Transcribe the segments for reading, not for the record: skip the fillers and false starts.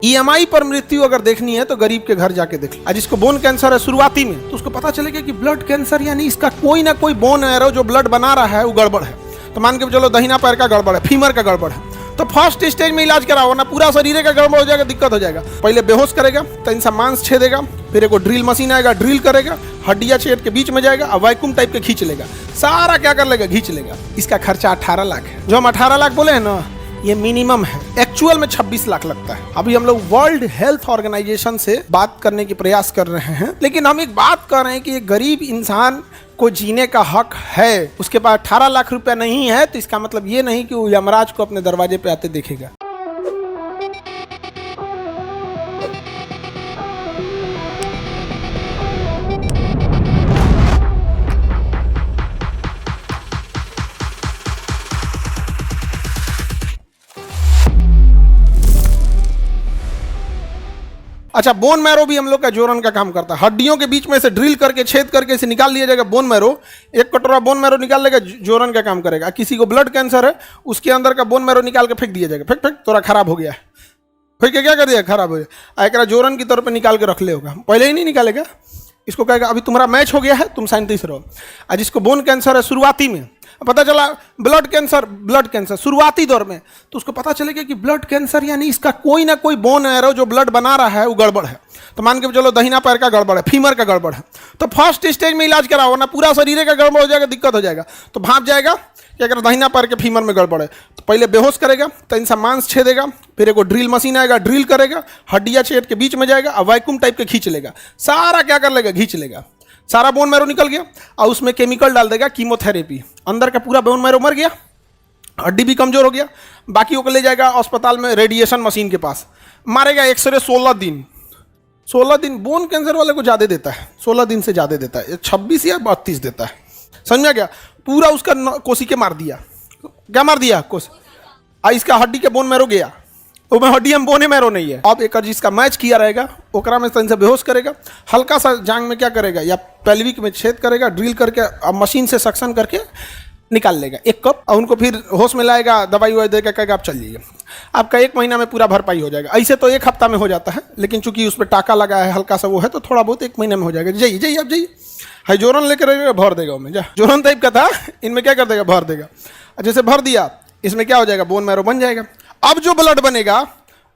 EMI पर मृत्यु अगर देखनी है तो गरीब के घर जाके देख लो। जिसको बोन कैंसर है शुरुआती में, तो उसको पता चलेगा कि ब्लड कैंसर यानी इसका कोई ना कोई बोन एरो जो ब्लड बना रहा है वो गड़बड़ है। तो मान के चलो दहिना पैर का गड़बड़ है, फीमर का गड़बड़ है, तो फर्स्ट स्टेज में इलाज कराओ, वरना पूरा शरीर का गड़बड़ हो जाएगा, दिक्कत हो जाएगा। पहले बेहोश करेगा, तो इंसान मांस छेदेगा, फिर एक ड्रिल मशीन आएगा, ड्रिल करेगा, हड्डियां छेद के बीच में जाएगा और वैक्यूम टाइप के खींच लेगा, सारा क्या कर लेगा, खींच लेगा। इसका खर्चा 18 लाख है। जो हम 18 लाख बोले हैं ना, ये मिनिमम है, एक्चुअल में 26 लाख लगता है। अभी हम लोग वर्ल्ड हेल्थ ऑर्गेनाइजेशन से बात करने की प्रयास कर रहे हैं, लेकिन हम एक बात कर रहे हैं कि एक गरीब इंसान को जीने का हक है। उसके पास 18 लाख रुपया नहीं है, तो इसका मतलब ये नहीं कि वो यमराज को अपने दरवाजे पे आते देखेगा। अच्छा, बोन मैरो भी हम लोग का जोरन का काम करता है। हड्डियों के बीच में से ड्रिल करके छेद करके इसे निकाल लिया जाएगा बोन मैरो। एक कटोरा बोन मैरो निकाल लेगा, जोरन का काम करेगा। किसी को ब्लड कैंसर है, उसके अंदर का बोन मैरो निकाल के फेंक दिया जाएगा। फेंक थोड़ा खराब हो गया है, फेंक के क्या कर दिया, खराब हो गया। एक जोरन की तौर पर निकाल के रख ले होगा, पहले ही नहीं निकालेगा। इसको कहेगा अभी तुम्हारा मैच हो गया है, तुम साइंटिस्ट रहो। जिसको बोन कैंसर है शुरुआती में, पता चला ब्लड कैंसर शुरुआती दौर में, तो उसको पता चलेगा कि ब्लड कैंसर यानी इसका कोई ना कोई बोन एरो जो ब्लड बना रहा है वो गड़बड़ है। तो मान के चलो दहिना पैर का गड़बड़ है, फीमर का गड़बड़ है, तो फर्स्ट स्टेज में इलाज कराओ, वरना पूरा शरीर का गड़बड़ हो जाएगा, दिक्कत हो जाएगा। तो भाप जाएगा कि अगर दहिना पैर के फीमर में गड़बड़ है, तो पहले बेहोश करेगा, तो इंसान मांस छेदेगा, फिर एक ड्रिल मशीन आएगा, ड्रिल करेगा, हड्डियां छेद के बीच में जाएगा और वैक्यूम टाइप के खींच लेगा, सारा क्या कर लेगा, खींच लेगा। सारा बोन मैरो निकल गया और उसमें केमिकल डाल देगा, कीमोथेरेपी। अंदर का पूरा बोन मैरो मर गया, हड्डी भी कमजोर हो गया। बाकी को ले जाएगा अस्पताल में रेडिएशन मशीन के पास, मारेगा एक्सरे 16 दिन। 16 दिन बोन कैंसर वाले को ज़्यादा देता है, 16 दिन से ज़्यादा देता है, 26 या 32 देता है। समझ में गया, पूरा उसका कोशिके मार दिया। क्या मार दिया, इसका हड्डी के बोन मैरो गया, वो में हड्डी हम बोने मैरो नहीं है। अब एक जिसका मैच किया रहेगा ओकरा में से बेहोश करेगा, हल्का सा जांग में क्या करेगा या पेल्विक में छेद करेगा, ड्रिल करके अब मशीन से सक्शन करके निकाल लेगा 1 कप, और उनको फिर होश में लाएगा, दवाई ववाई देकर कहेगा आप चल जाइए। आपका 1 महीना में पूरा भरपाई हो जाएगा। ऐसे तो 1 हफ्ता में हो जाता है, लेकिन चूंकि उस पर टाका लगा है, हल्का सा वो है, तो थोड़ा बहुत 1 महीने में हो जाएगा। जाइए आप जाइए, है जोरन लेकर भर देगा उनमें, जा जोरन टाइप का था, इनमें क्या कर देगा, भर देगा। जैसे भर दिया, इसमें क्या हो जाएगा, बोन मैरो बन जाएगा। अब जो ब्लड बनेगा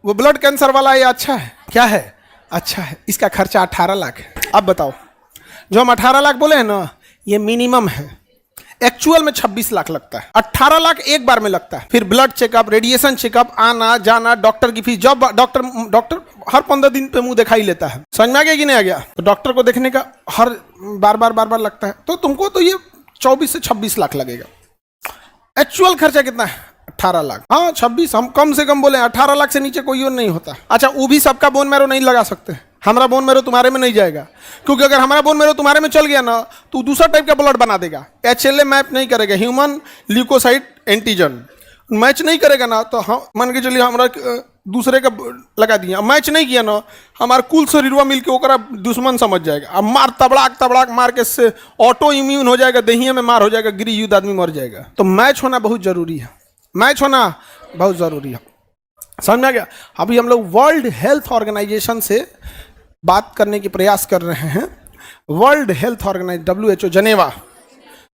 वो ब्लड कैंसर वाला, ये अच्छा है, क्या है, अच्छा है। इसका खर्चा 18 लाख है। अब बताओ, जो हम 18 लाख बोले हैं ना, ये मिनिमम है, एक्चुअल में 26 लाख लगता है। 18 लाख एक बार में लगता है। फिर ब्लड चेकअप, रेडिएशन चेकअप, आना जाना, डॉक्टर की फीस, जब डॉक्टर हर 15 दिन पे मुंह दिखाई लेता है। समझ में आ गया कि नहीं आ गया? तो डॉक्टर को देखने का हर बार बार लगता है, तो तुमको तो ये 24 से 26 लाख लगेगा। एक्चुअल खर्चा कितना है, 18 लाख। हाँ 26, हम कम से कम बोले, 18 लाख से नीचे कोई और नहीं होता। अच्छा, वो भी सबका बोन मैरो नहीं लगा सकते। हमारा बोन मैरो तुम्हारे में नहीं जाएगा, क्योंकि अगर हमारा बोन मैरो तुम्हारे में चल गया ना, तो दूसरा टाइप का ब्लड बना देगा। HLA मैप नहीं करेगा, ह्यूमन ल्यूकोसाइट एंटीजन मैच नहीं करेगा ना, तो हम मान के चलिए हमारा दूसरे का लगा दिया, मैच नहीं किया ना, हमारा कुल शरीरवा मिलके ओकरा दुश्मन समझ जाएगा। अब मार तबड़ाक मार के से ऑटो इम्यून हो जाएगा, दहिया में मार हो जाएगा, गिरी युद्ध आदमी मर जाएगा। तो मैच होना बहुत जरूरी है, मैच होना बहुत जरूरी है। समझ में आ गया? अभी हम लोग वर्ल्ड हेल्थ ऑर्गेनाइजेशन से बात करने की प्रयास कर रहे हैं, वर्ल्ड हेल्थ ऑर्गेनाइजेशन WHO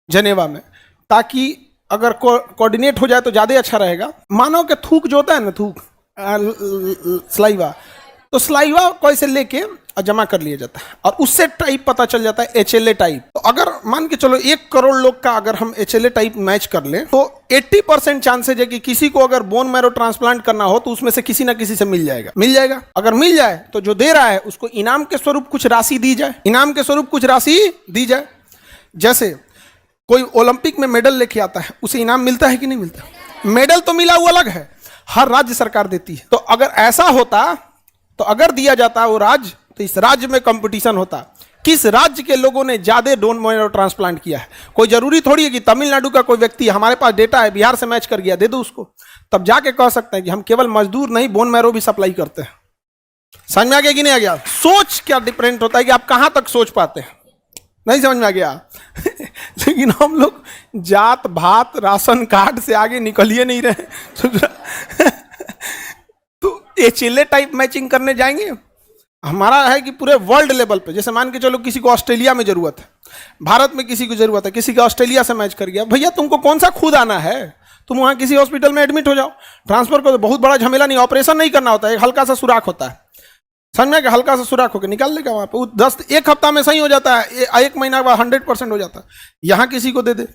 जनेवा में, ताकि अगर कोऑर्डिनेट हो जाए तो ज़्यादा अच्छा रहेगा। मानव के थूक जो होता है ना, थूक स्लाइवा, तो स्लाइवा कैसे लेके जमा कर लिया जाता है, और उससे टाइप पता चल जाता है HLA टाइप। तो अगर मान के चलो 1 करोड़ लोग का अगर हम HLA टाइप मैच कर लें, तो 80% चांसेज है कि किसी को अगर बोन मैरो ट्रांसप्लांट करना हो तो उसमें से किसी ना किसी से मिल जाएगा। अगर मिल जाए तो जो दे रहा है उसको इनाम के स्वरूप कुछ राशि दी जाए। जैसे कोई ओलंपिक में मेडल लेके आता है, उसे इनाम मिलता है कि नहीं मिलता? मेडल तो मिला, वो अलग है, हर राज्य सरकार देती है। तो अगर ऐसा होता, तो अगर दिया जाता वो राज्य, तो इस राज्य में कंपटीशन होता, किस राज्य के लोगों ने ज्यादा बोन मैरो ट्रांसप्लांट किया है। कोई जरूरी थोड़ी है कि तमिलनाडु का कोई व्यक्ति, हमारे पास डेटा है, बिहार से मैच कर गया, दे दो उसको, तब जाके कह सकते हैं कि हम केवल मजदूर नहीं, बोन मैरो भी सप्लाई करते हैं। समझ में आ गया कि नहीं आ गया? सोच क्या डिफरेंट होता है कि आप कहां तक सोच पाते हैं, नहीं समझ में आ गया? लेकिन हम लोग जात भात राशन कार्ड से आगे निकल ही नहीं रहे। तो ये चिल्ले टाइप मैचिंग करने जाएंगे। हमारा है कि पूरे वर्ल्ड लेवल पे, जैसे मान के चलो किसी को ऑस्ट्रेलिया में जरूरत है, भारत में किसी को जरूरत है, किसी का ऑस्ट्रेलिया से मैच कर गया, भैया तुमको कौन सा खुद आना है, तुम वहां किसी हॉस्पिटल में एडमिट हो जाओ, ट्रांसफर करो, बहुत बड़ा झमेला नहीं, ऑपरेशन नहीं करना होता है, एक हल्का सा सुराख होता है, समझ में, कि हल्का सा सुराख होकर निकाल लेगा वहां पे, एक हफ्ता में सही हो जाता है, एक महीना के बाद 100% हो जाता है। यहाँ किसी को दे दे,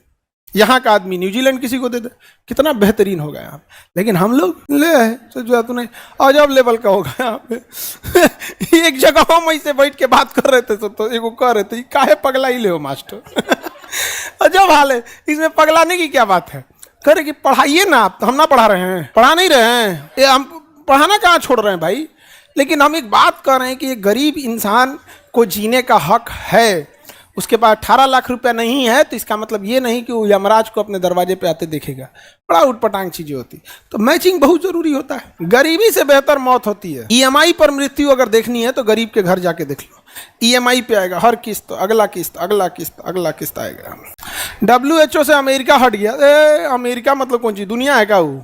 यहाँ का आदमी न्यूजीलैंड किसी को दे दे, कितना बेहतरीन हो गया यहाँ। लेकिन हम लोग ले तूने अजब लेवल का होगा यहाँ पे। एक जगह हम ऐसे बैठ के बात कर रहे थे तो एगो कह रहे थे काहे पगला ही ले हो मास्टर। अजब हाल है, इसमें पगलाने की क्या बात है। कह रहे कि पढ़ाइए ना आप, तो हम ना पढ़ा रहे हैं, पढ़ा नहीं रहे हैं, ये हम पढ़ाना कहाँ छोड़ रहे हैं भाई। लेकिन हम एक बात कर रहे हैं कि एक गरीब इंसान को जीने का हक है, उसके पास 18 लाख रुपया नहीं है तो इसका मतलब ये नहीं कि वो यमराज को अपने दरवाजे पे आते देखेगा। बड़ा उटपटांग चीजें होती, तो मैचिंग बहुत जरूरी होता है। गरीबी से बेहतर मौत होती है। ईएमआई पर मृत्यु अगर देखनी है तो गरीब के घर जाके देख लो, ईएमआई पे आएगा, हर किस्त अगला किस्त अगला किस्त अगला किस्त आएगा। WHO से अमेरिका हट गया, अमेरिका मतलब कौन सी दुनिया है क्या वो।